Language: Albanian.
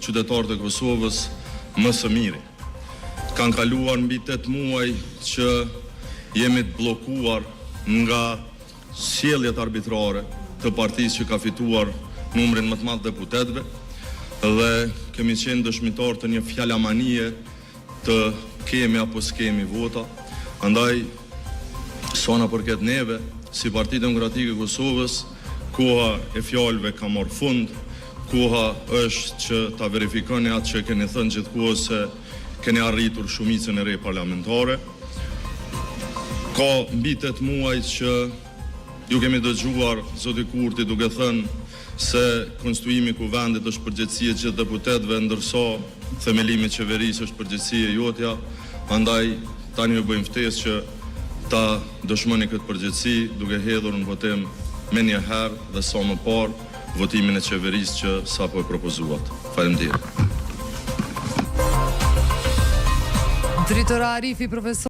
qytetarët e Kosovës më së miri. Kanë kaluar mbi 8 muaj që jemi të bllokuar nga sjelljet arbitrare të partisë që ka fituar numrin më të madh deputetëve dhe kemi qenë dëshmitar të një fjalamanie të kemi apo s'kemi vota. Andaj, sa na përket neve, si Partia Demokratike e Kosovës, koha e fjalëve ka marrë fund, koha është që ta verifikoni atë që keni thënë gjithkohë se keni arritur shumicën e re parlamentare. Ka mbi 8 muaj që ju kemi dëgjuar zoti Kurti duke thënë se konstituimi i kuvendit është përgjegjësia e gjithë deputetëve, ndërsa themelimi i qeverisë është përgjegjësia jotja. Andaj tani ju bëjmë ftesë që ta dëshmoni këtë përgjegjësi duke hedhur në votim me një herë dhe sa më parë votimin e qeverisë që sapo e propozuat. Faleminderit. Drejtori Arifi, profesor